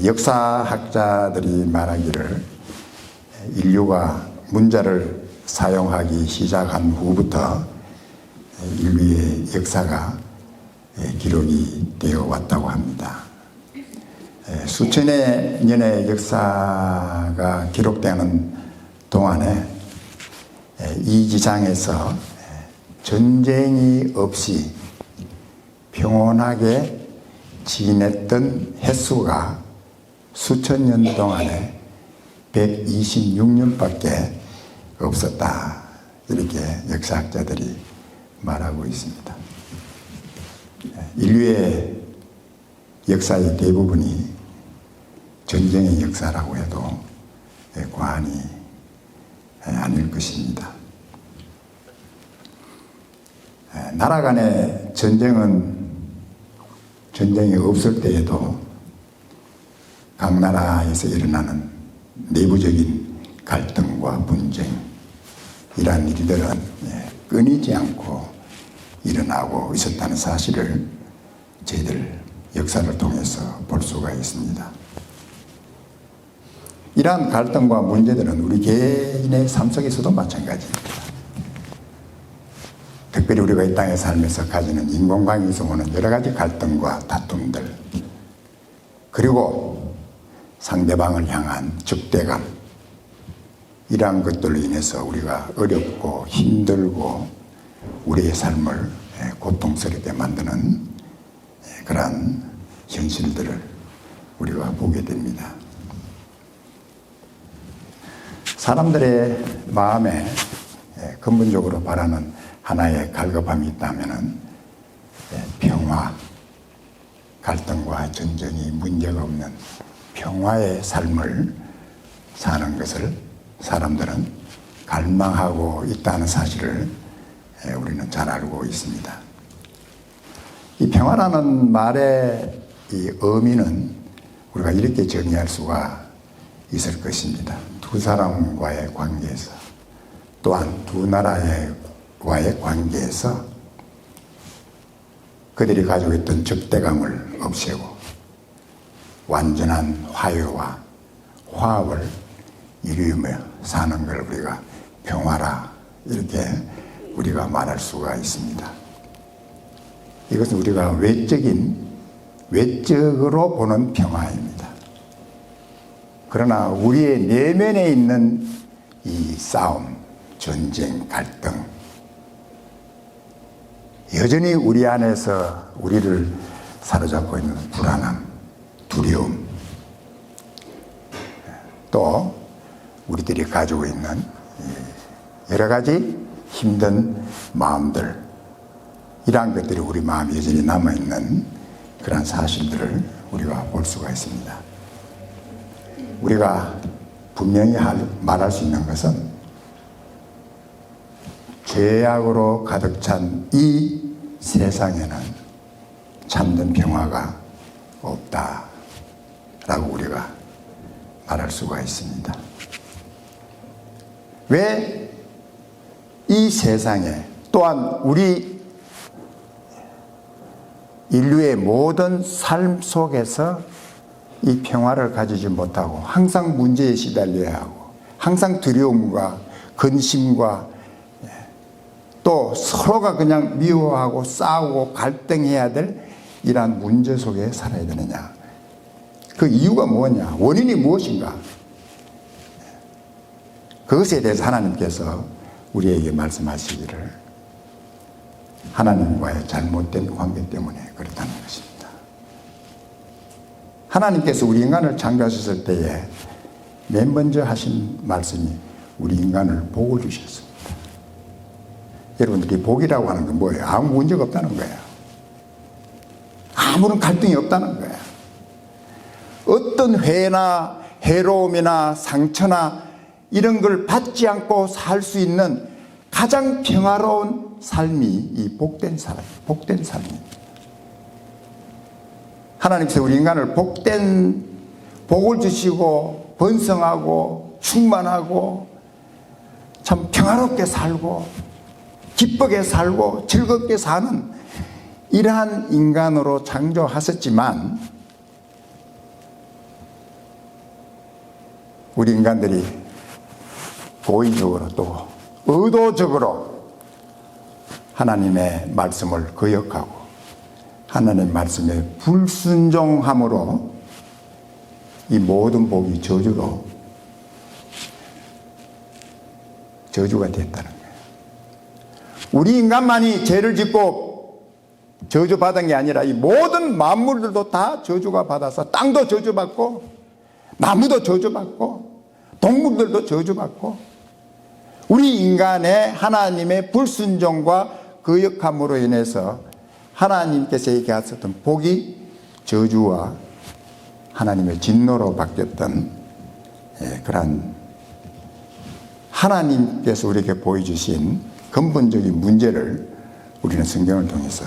역사학자들이 말하기를 인류가 문자를 사용하기 시작한 후부터 인류의 역사가 기록이 되어 왔다고 합니다. 수천의 년의 역사가 기록되는 동안에 이 지상에서 전쟁이 없이 평온하게 지냈던 횟수가 수천 년 동안에 126년밖에 없었다. 이렇게 역사학자들이 말하고 있습니다. 인류의 역사의 대부분이 전쟁의 역사라고 해도 과언이 아닐 것입니다. 나라 간의 전쟁이 없을 때에도 각 나라에서 일어나는 내부적인 갈등과 분쟁, 이러한 일들은 끊이지 않고 일어나고 있었다는 사실을 저희들 역사를 통해서 볼 수가 있습니다. 이러한 갈등과 문제들은 우리 개인의 삶 속에서도 마찬가지입니다. 특별히 우리가 이 땅에 살면서 가지는 인간관계에서 오는 여러 가지 갈등과 다툼들, 그리고 상대방을 향한 적대감, 이러한 것들로 인해서 우리가 어렵고 힘들고 우리의 삶을 고통스럽게 만드는 그러한 현실들을 우리가 보게 됩니다. 사람들의 마음에 근본적으로 바라는 하나의 갈급함이 있다면 평화, 갈등과 전쟁이 문제가 없는 평화의 삶을 사는 것을 사람들은 갈망하고 있다는 사실을 우리는 잘 알고 있습니다. 이 평화라는 말의 이 의미는 우리가 이렇게 정의할 수가 있을 것입니다. 두 사람과의 관계에서, 또한 두 나라와의 관계에서 그들이 가지고 있던 적대감을 없애고 완전한 화해와 화합을 이루며 사는 걸 우리가 평화라, 이렇게 우리가 말할 수가 있습니다. 이것은 우리가 외적으로 보는 평화입니다. 그러나 우리의 내면에 있는 이 싸움, 전쟁, 갈등, 여전히 우리 안에서 우리를 사로잡고 있는 불안함, 두려움, 또 우리들이 가지고 있는 여러 가지 힘든 마음들, 이러한 것들이 우리 마음에 여전히 남아있는 그런 사실들을 우리가 볼 수가 있습니다. 우리가 분명히 말할 수 있는 것은 죄악으로 가득 찬 이 세상에는 참된 평화가 없다라고 우리가 말할 수가 있습니다. 왜 이 세상에, 또한 우리 인류의 모든 삶 속에서 이 평화를 가지지 못하고 항상 문제에 시달려야 하고 항상 두려움과 근심과 또 서로가 그냥 미워하고 싸우고 갈등해야 될 이러한 문제 속에 살아야 되느냐? 그 이유가 뭐냐? 원인이 무엇인가? 그것에 대해서 하나님께서 우리에게 말씀하시기를 하나님과의 잘못된 관계 때문에 그렇다는 것입니다. 하나님께서 우리 인간을 창조하셨을 때에 맨 먼저 하신 말씀이 우리 인간을 복을 주셨습니다. 여러분들이 복이라고 하는 건 뭐예요? 아무 문제가 없다는 거예요. 아무런 갈등이 없다는 거예요. 어떤 회나 해로움이나 상처나 이런 걸 받지 않고 살 수 있는 가장 평화로운 삶이 이 복된 삶입니다. 하나님께서 우리 인간을 복을 주시고 번성하고 충만하고 참 평화롭게 살고 기쁘게 살고 즐겁게 사는 이러한 인간으로 창조하셨지만 우리 인간들이 고의적으로 또 의도적으로 하나님의 말씀을 거역하고 하나님의 말씀에 불순종함으로 이 모든 복이 저주가 됐다는 거예요. 우리 인간만이 죄를 짓고 저주받은 게 아니라 이 모든 만물들도 다 저주가 받아서 땅도 저주받고 나무도 저주받고 동물들도 저주받고 우리 인간의 하나님의 불순종과 거역함으로 인해서 하나님께서 얘기하셨던 복이 저주와 하나님의 진노로 바뀌었던 그러한 하나님께서 우리에게 보여주신 근본적인 문제를 우리는 성경을 통해서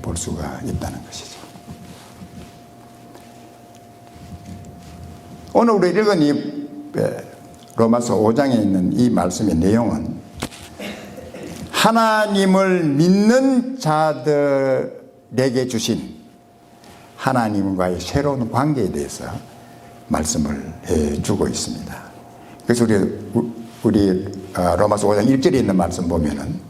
볼 수가 있다는 것이죠. 오늘 우리 읽은 이 로마서 5장에 있는 이 말씀의 내용은 하나님을 믿는 자들에게 주신 하나님과의 새로운 관계에 대해서 말씀을 해주고 있습니다. 그래서 우리 로마서 5장 1절에 있는 말씀 보면은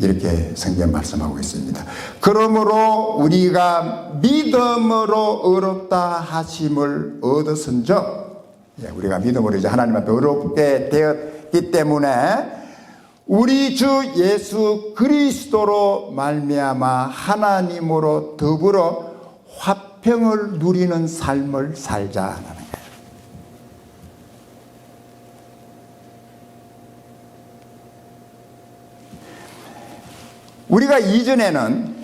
이렇게 성경 말씀하고 있습니다. 그러므로 우리가 믿음으로 의롭다 하심을 얻었은즉, 우리가 믿음으로 이제 하나님 앞에 의롭게 되었기 때문에 우리 주 예수 그리스도로 말미암아 하나님으로 더불어 화평을 누리는 삶을 살자는 거예요. 우리가 이전에는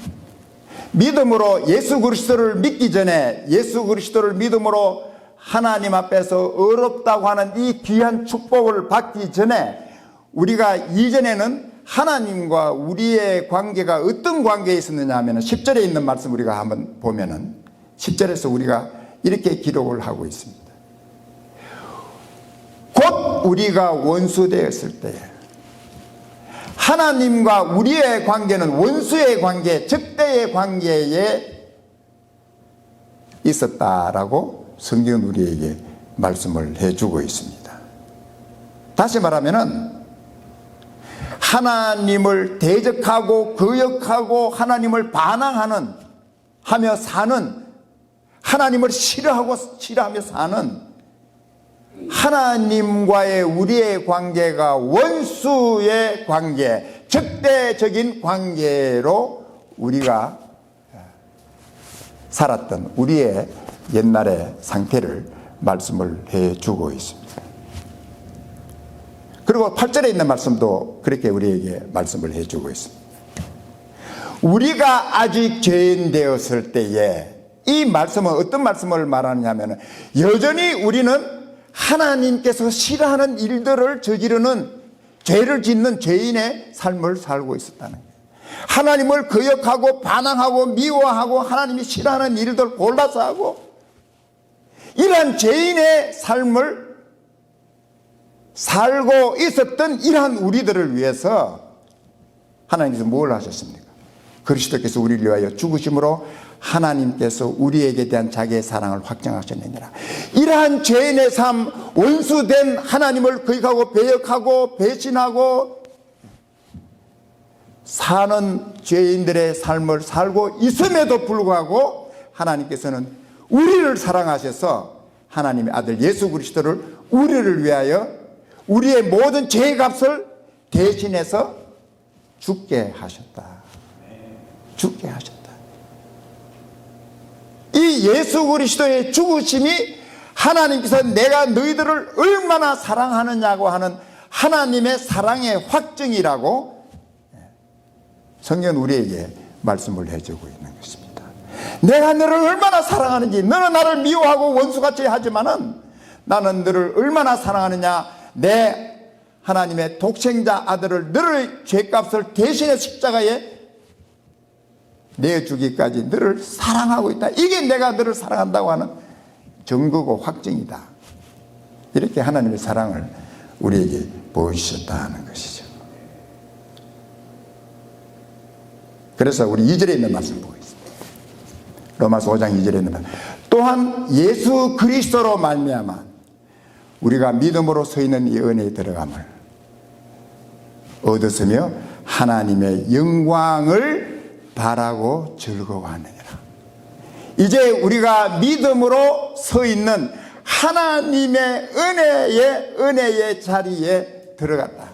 믿음으로 예수 그리스도를 믿기 전에 예수 그리스도를 믿음으로 하나님 앞에서 의롭다고 하는 이 귀한 축복을 받기 전에 우리가 이전에는 하나님과 우리의 관계가 어떤 관계에 있었느냐 하면 10절에 있는 말씀 우리가 한번 보면은 10절에서 우리가 이렇게 기록을 하고 있습니다. 곧 우리가 원수되었을 때에 하나님과 우리의 관계는 원수의 관계, 적대의 관계에 있었다라고 성경은 우리에게 말씀을 해주고 있습니다. 다시 말하면은 하나님을 대적하고 거역하고 하나님을 반항하는 하며 사는 하나님을 싫어하며 사는 하나님과의 우리의 관계가 원수의 관계, 적대적인 관계로 우리가 살았던 우리의 옛날의 상태를 말씀을 해주고 있습니다. 그리고 8절에 있는 말씀도 그렇게 우리에게 말씀을 해주고 있습니다. 우리가 아직 죄인 되었을 때에 이 말씀은 어떤 말씀을 말하느냐면 여전히 우리는 하나님께서 싫어하는 일들을 저지르는 죄를 짓는 죄인의 삶을 살고 있었다는 거예요. 하나님을 거역하고 반항하고 미워하고 하나님이 싫어하는 일들 골라서 하고 이러한 죄인의 삶을 살고 있었던 이러한 우리들을 위해서 하나님께서 뭘 하셨습니까? 그리스도께서 우리를 위하여 죽으심으로 하나님께서 우리에게 대한 자기의 사랑을 확정하셨느니라. 이러한 죄인의 삶, 원수된 하나님을 거역하고 배역하고 배신하고 사는 죄인들의 삶을 살고 있음에도 불구하고 하나님께서는 우리를 사랑하셔서 하나님의 아들 예수 그리스도를 우리를 위하여 우리의 모든 죄의 값을 대신해서 죽게 하셨다. 죽게 하셨다. 이 예수 그리스도의 죽으심이 하나님께서 내가 너희들을 얼마나 사랑하느냐고 하는 하나님의 사랑의 확증이라고 성경은 우리에게 말씀을 해주고 있는 것입니다. 내가 너를 얼마나 사랑하는지, 너는 나를 미워하고 원수같이 하지만은 나는 너를 얼마나 사랑하느냐, 내 하나님의 독생자 아들을 너를 죄값을 대신해 십자가에 내주기까지 너를 사랑하고 있다. 이게 내가 너를 사랑한다고 하는 증거고 확증이다. 이렇게 하나님의 사랑을 우리에게 보여주셨다는 것이죠. 그래서 우리 2절에 있는 말씀 보고 있습니다. 로마서 5장 2절에 있는 말씀. 또한 예수 그리스도로 말미암아 우리가 믿음으로 서 있는 이 은혜에 들어감을 얻었으며 하나님의 영광을 바라고 즐거워하느니라. 이제 우리가 믿음으로 서 있는 하나님의 은혜의 자리에 들어갔다.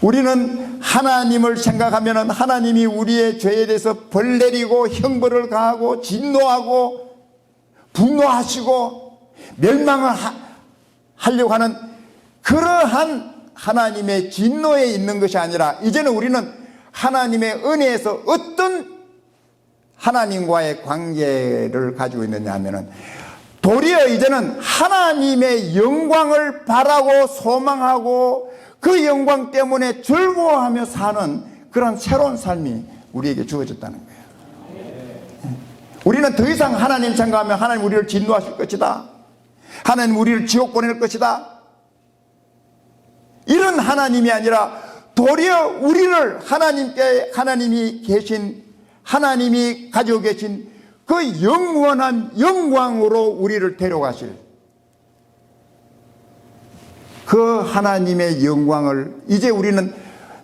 우리는 하나님을 생각하면 하나님이 우리의 죄에 대해서 벌 내리고 형벌을 가하고 진노하고 분노하시고 멸망을 하려고 하는 그러한 하나님의 진노에 있는 것이 아니라 이제는 우리는 하나님의 은혜에서 어떤 하나님과의 관계를 가지고 있느냐 하면은 도리어 이제는 하나님의 영광을 바라고 소망하고 그 영광 때문에 즐거워하며 사는 그런 새로운 삶이 우리에게 주어졌다는 거예요. 우리는 더 이상 하나님 생각하면 하나님 우리를 진노하실 것이다, 하나님 우리를 지옥 보낼 것이다, 이런 하나님이 아니라 도리어 우리를 하나님이 가지고 계신 그 영원한 영광으로 우리를 데려가실 그 하나님의 영광을 이제 우리는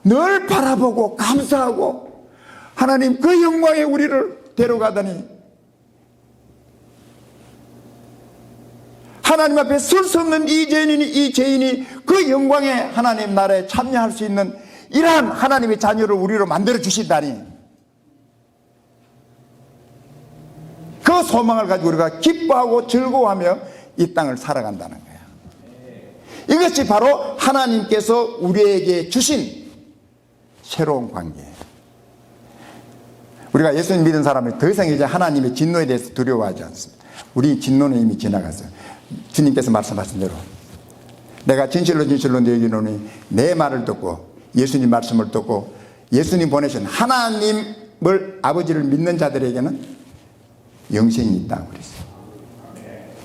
늘 바라보고 감사하고, 하나님 그 영광에 우리를 데려가다니 하나님 앞에 설 수 없는 이 죄인이 그 영광의 하나님 나라에 참여할 수 있는 이러한 하나님의 자녀를 우리로 만들어 주신다니, 그 소망을 가지고 우리가 기뻐하고 즐거워하며 이 땅을 살아간다는 거예요. 이것이 바로 하나님께서 우리에게 주신 새로운 관계예요. 우리가 예수님 믿은 사람이 더 이상 이제 하나님의 진노에 대해서 두려워하지 않습니다. 우리 진노는 이미 지나갔어요. 주님께서 말씀하신 대로 내가 진실로 너희에게 이르노니 내 말을 듣고 예수님 말씀을 듣고 예수님 보내신 하나님을 아버지를 믿는 자들에게는 영생이 있다고 그랬어요.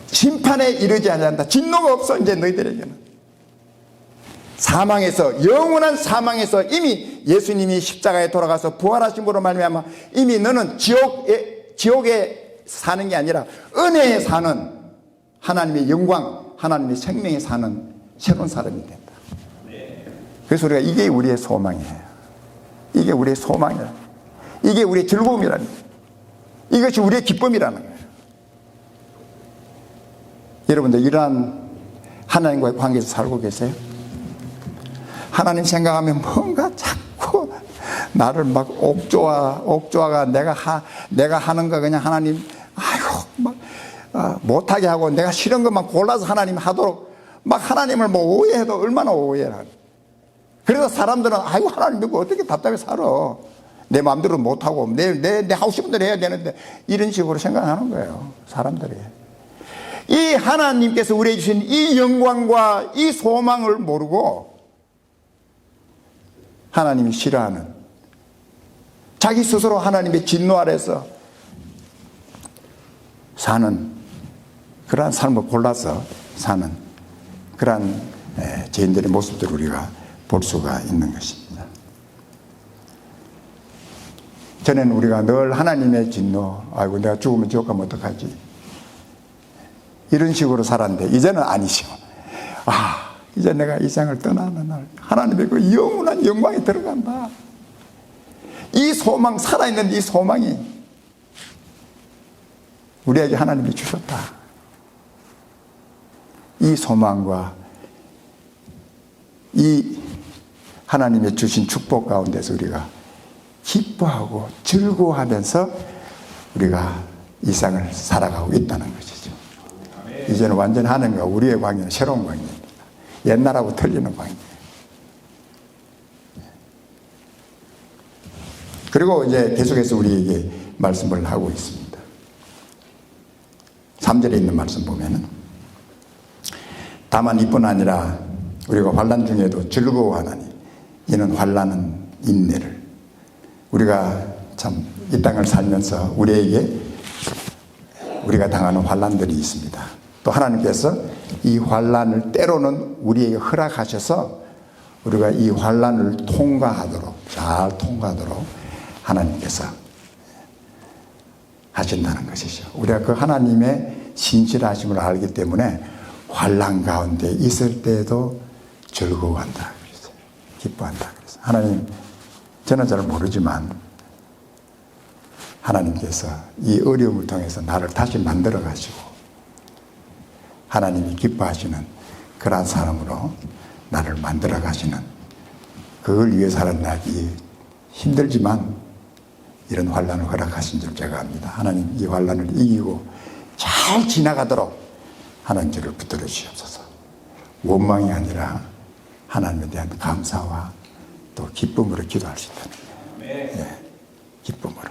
심판에 이르지 않는다. 진노가 없어. 이제 너희들에게는 사망에서, 영원한 사망에서 이미 예수님이 십자가에 돌아가서 부활하심으로 말미암아 이미 너는 지옥에 사는 게 아니라 은혜에 사는, 하나님의 영광, 하나님의 생명에 사는 새로운 사람이 된다. 그래서 우리가 이게 우리의 소망이에요. 이게 우리의 소망이라, 이게 우리의 즐거움이라는 거예요. 이것이 우리의 기쁨이라는 거예요. 여러분들 이러한 하나님과의 관계에서 살고 계세요? 하나님 생각하면 뭔가 자꾸 나를 막 옥조아가 내가 하는 거 그냥 하나님 못하게 하고 내가 싫은 것만 골라서 하나님 하도록 막 하나님을 뭐 오해해도 얼마나 오해라. 그래서 사람들은 아이고 하나님 믿고 어떻게 답답해 살아, 내 마음대로 못하고 내 하고 싶은 대로 해야 되는데, 이런 식으로 생각하는 거예요 사람들이. 이 하나님께서 우리에게 주신 이 영광과 이 소망을 모르고 하나님이 싫어하는, 자기 스스로 하나님의 진노 아래서 사는 그러한 삶을 골라서 사는 그러한 죄인들의 모습들을 우리가 볼 수가 있는 것입니다. 전에는 우리가 늘 하나님의 진노, 아이고 내가 죽으면 지옥 가면 어떡하지, 이런 식으로 살았는데 이제는 아니죠. 이제 내가 이 세상을 떠나는 날 하나님의 그 영원한 영광에 들어간다. 이 소망, 살아있는 이 소망이 우리에게 하나님이 주셨다. 이 소망과 이 하나님의 주신 축복 가운데서 우리가 기뻐하고 즐거워하면서 우리가 이 세상을 살아가고 있다는 것이죠. 이제는 완전히 하나님과 우리의 관계는 새로운 관계입니다. 옛날하고 틀리는 관계예요. 그리고 이제 계속해서 우리에게 말씀을 하고 있습니다. 3절에 있는 말씀 보면은, 다만 이뿐 아니라 우리가 환난 중에도 즐거워하나니 이는 환난은 인내를. 우리가 참 이 땅을 살면서 우리가 당하는 환난들이 있습니다. 또 하나님께서 이 환난을 때로는 우리에게 허락하셔서 우리가 이 환난을 잘 통과하도록 하나님께서 하신다는 것이죠. 우리가 그 하나님의 신실하심을 알기 때문에 환난 가운데 있을 때에도 즐거워한다 그랬어요. 기뻐한다 그랬어요. 하나님, 저는 잘 모르지만 하나님께서 이 어려움을 통해서 나를 다시 만들어 가시고 하나님이 기뻐하시는 그러한 사람으로 나를 만들어 가시는, 그걸 위해서라는 힘들지만 이런 환난을 허락하신 줄 제가 압니다. 하나님, 이 환난을 이기고 잘 지나가도록 하나님 저를 붙들어 주시옵소서. 원망이 아니라 하나님에 대한 감사와 또 기쁨으로 기도할 수 있다는 거예요. 예, 기쁨으로.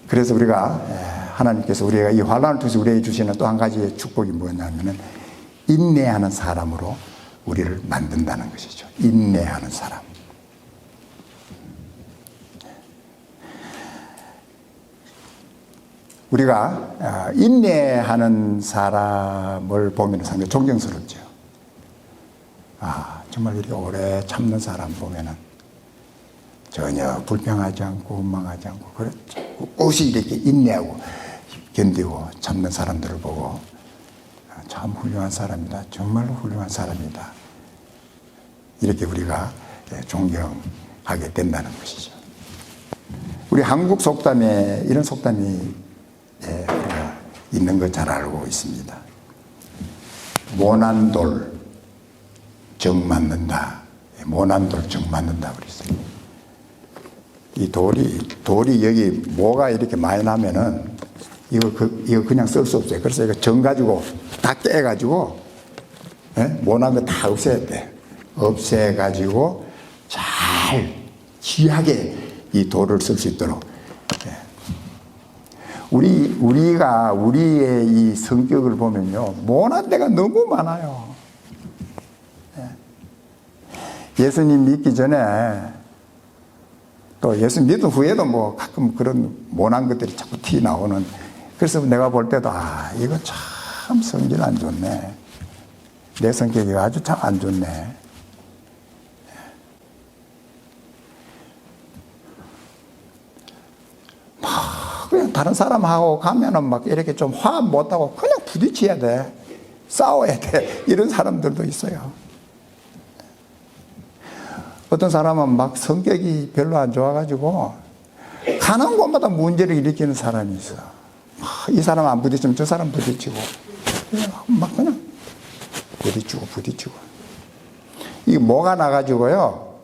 그래서 우리가 하나님께서 우리가 이 환난을 통해서 우리에게 주시는 또 한 가지의 축복이 뭐냐면은 인내하는 사람으로 우리를 만든다는 것이죠. 인내하는 사람. 우리가 인내하는 사람을 보면 상당히 존경스럽죠. 정말 이렇게 오래 참는 사람 보면은 전혀 불평하지 않고 원망하지 않고 그렇죠. 꿋이 이렇게 인내하고 견디고 참는 사람들을 보고 참 훌륭한 사람이다. 정말로 훌륭한 사람이다. 이렇게 우리가 존경하게 된다는 것이죠. 우리 한국 속담에 이런 속담이 우리가 있는 거 잘 알고 있습니다. 모난 돌 정 맞는다. 모난 돌 정 맞는다 그랬어요. 이 돌이 여기 뭐가 이렇게 많이 나면은 이거 그냥 쓸 수 없어요. 그래서 이거 정 가지고 다 깨가지고 모난 거 다 없애야 돼. 없애가지고 잘 귀하게 이 돌을 쓸 수 있도록. 우리가 우리의 이 성격을 보면요, 모난 데가 너무 많아요. 예수님 믿기 전에 또 예수님 믿은 후에도 뭐 가끔 그런 모난 것들이 자꾸 티 나오는. 그래서 내가 볼 때도 이거 참 성질 안 좋네. 내 성격이 아주 참 안 좋네. 그냥 다른 사람하고 가면은 막 이렇게 좀 화합 못하고 그냥 부딪혀야 돼. 싸워야 돼. 이런 사람들도 있어요. 어떤 사람은 막 성격이 별로 안 좋아가지고 가는 곳마다 문제를 일으키는 사람이 있어. 이 사람 안 부딪히면 저 사람 부딪히고 막 그냥 부딪히고 이게 뭐가 나가지고요.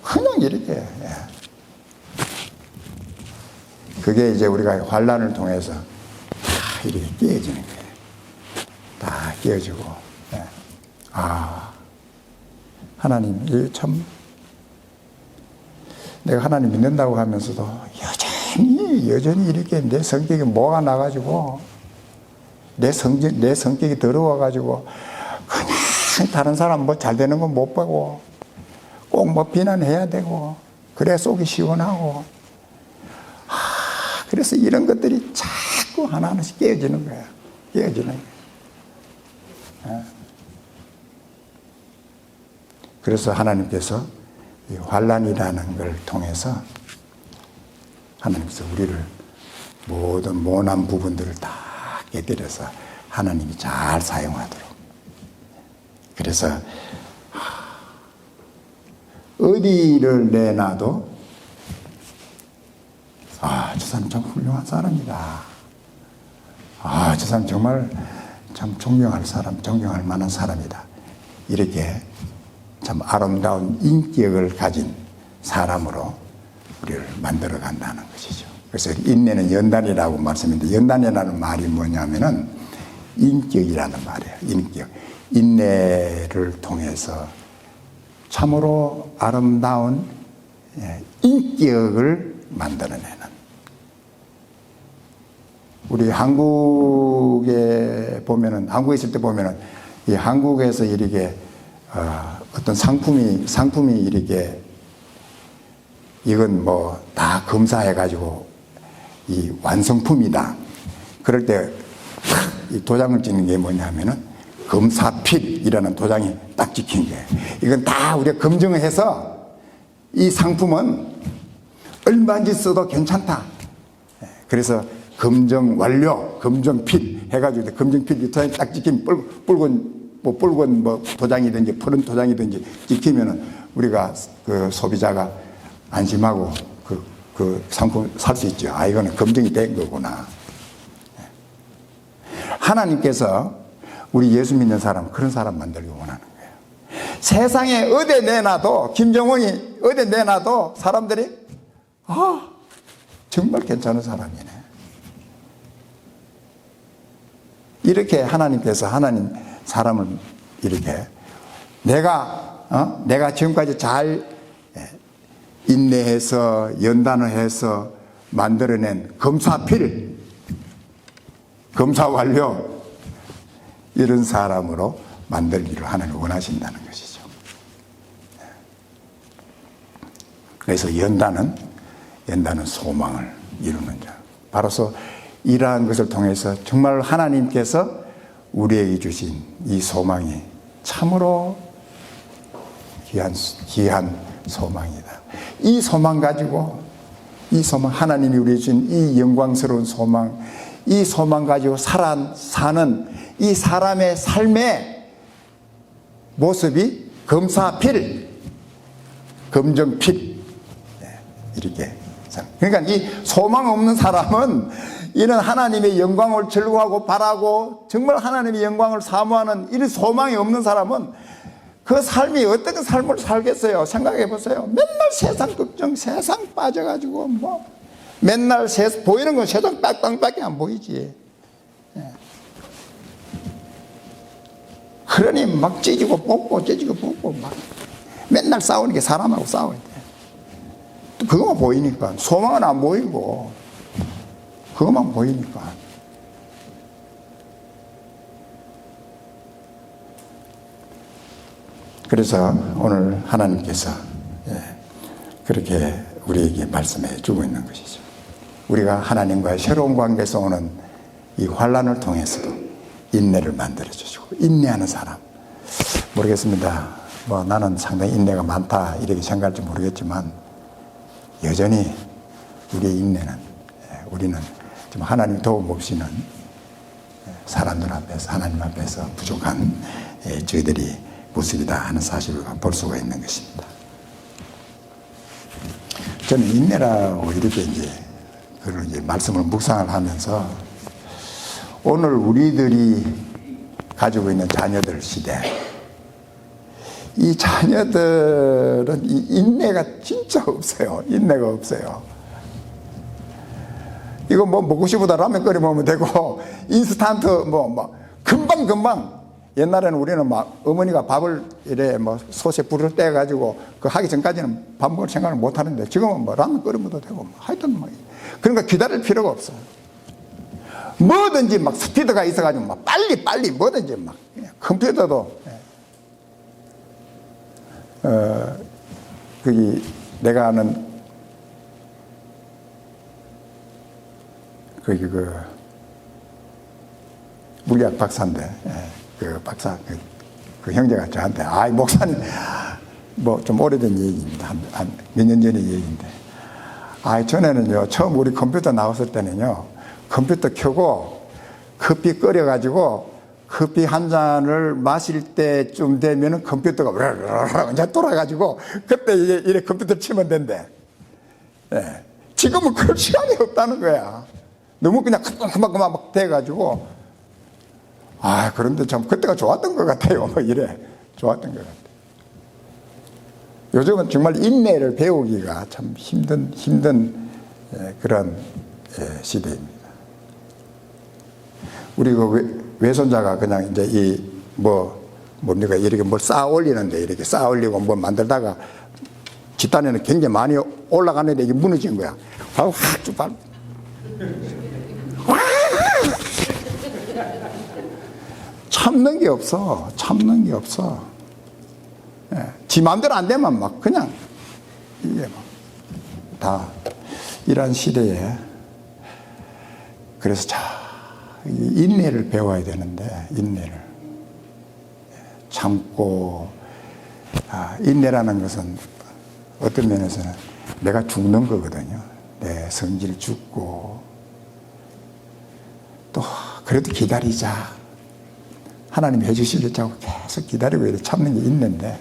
그냥 이렇게. 그게 이제 우리가 환난을 통해서 다 이렇게 깨어지는 거예요. 다 깨어지고. 하나님, 참, 내가 하나님 믿는다고 하면서도 여전히 이렇게 내 성격이 뭐가 나가지고, 내 성격이 더러워가지고, 그냥 다른 사람 뭐 잘 되는 건 못 보고, 꼭 뭐 비난해야 되고, 그래 속이 시원하고, 그래서 이런 것들이 자꾸 하나하나씩 깨어지는 거야. 깨어지는 거야. 그래서 하나님께서 이 환난이라는 걸 통해서 하나님께서 우리를 모든 모난 부분들을 다 깨뜨려서 하나님이 잘 사용하도록. 그래서 어디를 내놔도 저 사람 참 훌륭한 사람이다. 저 사람 정말 참 존경할 만한 사람이다. 이렇게 참 아름다운 인격을 가진 사람으로 우리를 만들어 간다는 것이죠. 그래서 인내는 연단이라고 말씀했는데, 연단이라는 말이 뭐냐면은 인격이라는 말이에요. 인격. 인내를 통해서 참으로 아름다운 인격을 만들어내는. 우리 한국에 있을 때 보면은 이 한국에서 이렇게 어떤 상품이 이렇게 이건 뭐 다 검사해가지고 이 완성품이다. 그럴 때 이 도장을 찍는 게 뭐냐면은 검사필이라는 도장이 딱 찍힌 거예요. 이건 다 우리가 검증을 해서 이 상품은 얼마든지 써도 괜찮다. 그래서 검정 완료, 검정 필 해가지고 검정 필 유타에 딱 찍히면 붉은 도장이든지 푸른 도장이든지 찍히면은 우리가 그 소비자가 안심하고 그 상품 살 수 있죠. 아, 이거는 검증이 된 거구나. 하나님께서 우리 예수 믿는 사람, 그런 사람 만들기 원하는 거예요. 세상에 어디 내놔도, 김정은이 어디 내놔도 사람들이 정말 괜찮은 사람이네. 이렇게 하나님께서 하나님 사람을 이렇게 내가 지금까지 잘 인내해서 연단을 해서 만들어낸 검사필, 검사 완료, 이런 사람으로 만들기를 하나님 원하신다는 것이죠. 그래서 연단은 소망을 이루는 자. 바로서 이러한 것을 통해서 정말 하나님께서 우리에게 주신 이 소망이 참으로 귀한 소망이다. 이 소망 가지고, 이 소망, 하나님이 우리에게 주신 이 영광스러운 소망, 이 소망 가지고 사는 이 사람의 삶의 모습이 검사필, 검정필, 이렇게. 그러니까 이 소망 없는 사람은 이런 하나님의 영광을 즐거워하고 바라고 정말 하나님의 영광을 사모하는 이런 소망이 없는 사람은 그 삶이 어떤 삶을 살겠어요? 생각해 보세요. 맨날 세상 걱정, 세상 빠져가지고 맨날 보이는 건 세상 빡빡밖에 안 보이지. 그러니 막 찢고 뽑고 막 맨날 싸우는 게 사람하고 싸울 때 그것만 보이니까 소망은 안 보이고 그것만 보이니까. 그래서 오늘 하나님께서 그렇게 우리에게 말씀해 주고 있는 것이죠. 우리가 하나님과의 새로운 관계에서 오는 이 환난을 통해서도 인내를 만들어 주시고, 인내하는 사람, 모르겠습니다. 나는 상당히 인내가 많다 이렇게 생각할지 모르겠지만 여전히 우리의 인내는, 우리는 좀 하나님 도움 없이는 사람들 앞에서, 하나님 앞에서 부족한 저희들이 모습이다 하는 사실을 볼 수가 있는 것입니다. 저는 인내라고 이렇게 그런 말씀을 묵상을 하면서 오늘 우리들이 가지고 있는 자녀들 시대, 이 자녀들은 이 인내가 진짜 없어요. 인내가 없어요. 이거 먹고 싶다 라면 끓여 먹으면 되고, 인스턴트 금방. 옛날에는 우리는 어머니가 밥을 솥에 불을 떼가지고 하기 전까지는 밥 먹을 생각을 못 하는데 지금은 라면 끓여 먹어도 되고 하여튼 그러니까 기다릴 필요가 없어요. 뭐든지 스피드가 있어가지고 빨리 뭐든지 그냥 컴퓨터도 거기 내가 아는 거기 물리학 박사인데 그 박사 그 형제가 저한테 목사님 좀 오래된 얘기입니다. 한 몇 년 전의 얘기인데 전에는요 처음 우리 컴퓨터 나왔을 때는요 컴퓨터 켜고 커피 끓여가지고 커피 한 잔을 마실 때쯤 되면은 컴퓨터가 이제 돌아가지고 그때 이래 컴퓨터 치면 된대. 지금은 그럴 시간이 없다는 거야. 너무 그냥 금방 막 돼가지고 그런데 참 그때가 좋았던 것 같아요. 이래 좋았던 것 같아요. 요즘은 정말 인내를 배우기가 참 힘든 그런 시대입니다. 우리 외손자가 그냥 이제 뭡니까 이렇게 뭘 쌓아 올리는데 이렇게 쌓아 올리고 만들다가 뒷단에는 굉장히 많이 올라가는데 이게 무너진 거야. 확 쭉 밟. 참는 게 없어. 지 마음대로 안 되면 그냥 이게 다 이런 시대에 그래서 인내를 배워야 되는데 인내를 참고 인내라는 것은 어떤 면에서는 내가 죽는 거거든요. 내 성질 죽고 그래도 기다리자. 하나님이 해주시겠다고 계속 기다리고 이렇게 참는 게 있는데,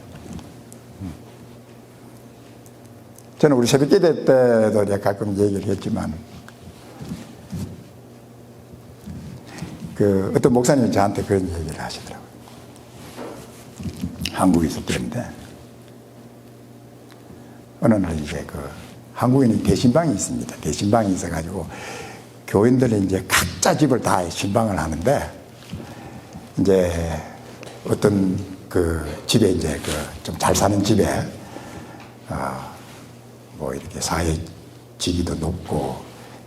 저는 우리 새벽기도 때도 내가 가끔 얘기를 했지만, 어떤 목사님이 저한테 그런 얘기를 하시더라고요. 한국에 있을 때인데, 어느 날 이제 한국에는 대신방이 있습니다. 대신방이 있어가지고, 교인들이 이제 각자 집을 다 신방을 하는데, 이제 어떤 집에 이제 좀 잘 사는 집에, 뭐 이렇게 사회 지위도 높고,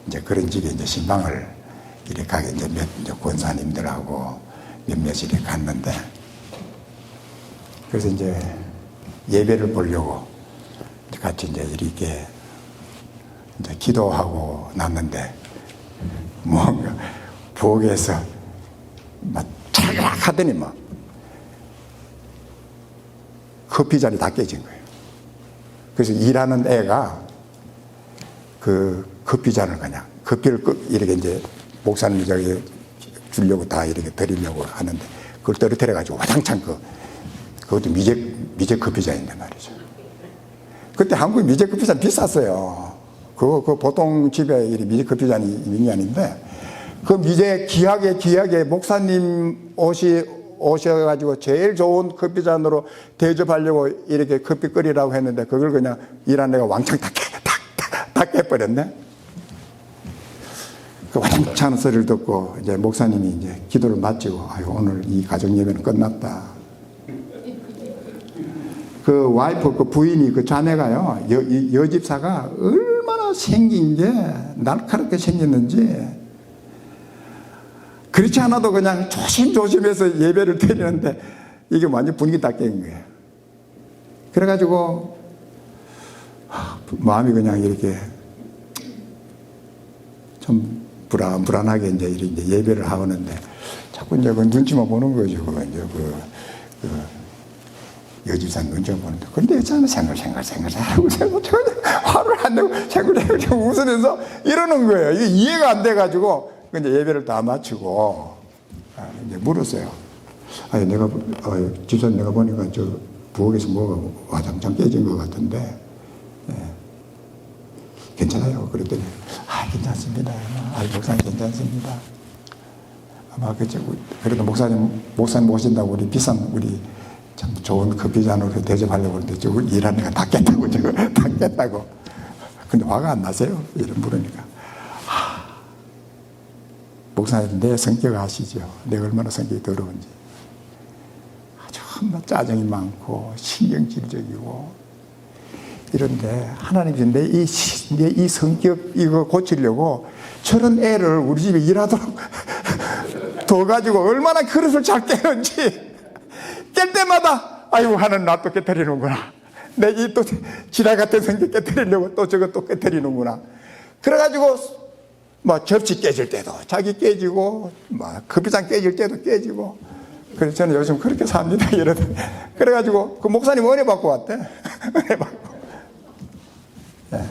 이제 그런 집에 이제 신방을 이렇게 가게 이제 이제 권사님들하고 몇몇이 이렇게 갔는데, 그래서 이제 예배를 보려고 같이 이제 이렇게 이제 기도하고 났는데, 뭔가 부엌에서 막 차락 하더니 막 커피잔이 다 깨진 거예요. 그래서 일하는 애가 커피잔을 그냥, 커피를 이렇게 이제 목사님이 저기 주려고 다 이렇게 드리려고 하는데, 그걸 떨어뜨려가지고 와장창 그것도 미제 커피잔인데 말이죠. 그때 한국 미제 커피잔 비쌌어요. 보통 집에 이 미제 커피잔이 있는 게 아닌데, 귀하게 목사님 오셔가지고 제일 좋은 커피잔으로 대접하려고 이렇게 커피 끓이라고 했는데, 그걸 그냥 일하는 애가 왕창 다 깨버렸네. 그 왕창 소리를 듣고 이제 목사님이 이제 기도를 마치고, 아유, 오늘 이 가정 예배는 끝났다. 그 와이프, 그 부인이, 그 자매가요, 여집사가 얼마나 생긴 게 날카롭게 생겼는지, 그렇지 않아도 그냥 조심조심해서 예배를 드리는데, 이게 완전 분위기 다 깬 거예요. 그래가지고, 마음이 그냥 이렇게 좀 불안하게 이제 이렇게 예배를 하는데, 자꾸 이제 눈치만 보는 거죠. 이제 여집사 눈치만 보는데, 근데 저는 생글생글하고 화를 안 내고 생글생글 웃으면서 이러는 거예요. 이게 이해가 안 돼가지고, 이제 예배를 다 마치고 이제 물었어요. 아니, 집사님, 내가 보니까 저 부엌에서 뭐가 와장창 깨진 것 같은데, 괜찮아요? 그랬더니, 괜찮습니다. 목사님 괜찮습니다. 아마 그래도 목사님 오신다고 우리 비싼, 우리 참 좋은 커피잔으로 대접하려고 그러는데, 저 일하는 애가 다 깼다고, 다 깼다고. 근데 화가 안 나세요? 이런 물으니까. 목사님, 내 성격 아시죠? 내가 얼마나 성격이 더러운지. 정말 짜증이 많고 신경질적이고 이런데, 하나님이 내 이 성격 이거 고치려고 저런 애를 우리 집에 일하도록 둬가지고 얼마나 그릇을 잘 깨는지, 깰 때마다 아이고, 하나님 나 또 깨뜨리는구나. 내 이 또 지랄 같은 성격 깨뜨리려고 또 저거 또 깨뜨리는구나. 그래가지고 뭐 접시 깨질 때도 자기 깨지고, 뭐 커피잔 깨질 때도 깨지고. 그래서 저는 요즘 그렇게 삽니다. 이러더니. 그래가지고 그 목사님 은혜 받고 왔대. 은혜 받고. 네.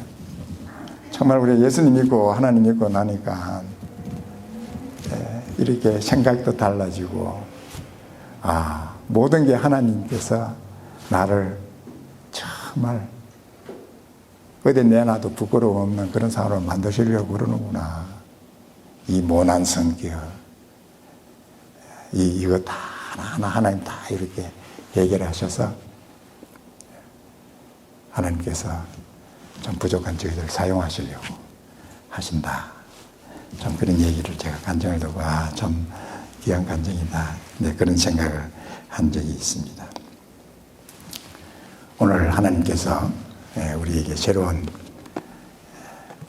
정말 우리 예수님 믿고 하나님 믿고 나니까 이렇게 생각도 달라지고, 모든 게 하나님께서 나를 정말 어디 내놔도 부끄러움 없는 그런 사람을 만드시려고 그러는구나. 이 모난 성격, 이거 다 하나하나 하나님 다 이렇게 해결하셔서 하나님께서 좀 부족한 저희들을 사용하시려고 하신다. 좀 그런 얘기를 제가 간증을 듣고, 좀 귀한 간증이다. 네, 그런 생각을 한 적이 있습니다. 오늘 하나님께서 우리에게 새로운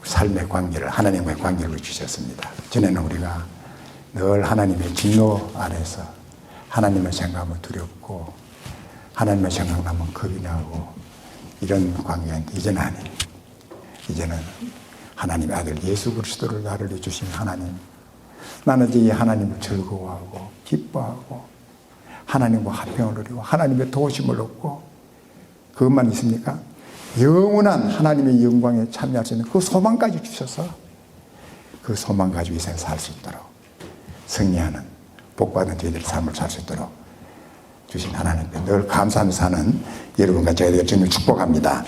삶의 관계를, 하나님과의 관계를 주셨습니다. 전에는 우리가 늘 하나님의 진노 아래서 하나님을 생각하면 두렵고, 하나님을 생각하면 겁이 나고, 이런 관계인데, 이제는 아니에요. 이제는 하나님의 아들 예수 그리스도를 나를 주신 하나님, 나는 이제 이 하나님을 즐거워하고 기뻐하고 하나님과 화평을 누리고 하나님의 도우심을 얻고, 그것만 있습니까? 영원한 하나님의 영광에 참여할 수 있는 그 소망까지 주셔서, 그 소망 가지고 이 세상에 살 수 있도록 승리하는 복받은 저희들의 삶을 살 수 있도록 주신 하나님께 늘 감사하며 사는 여러분과 저희들을 주님 축복합니다.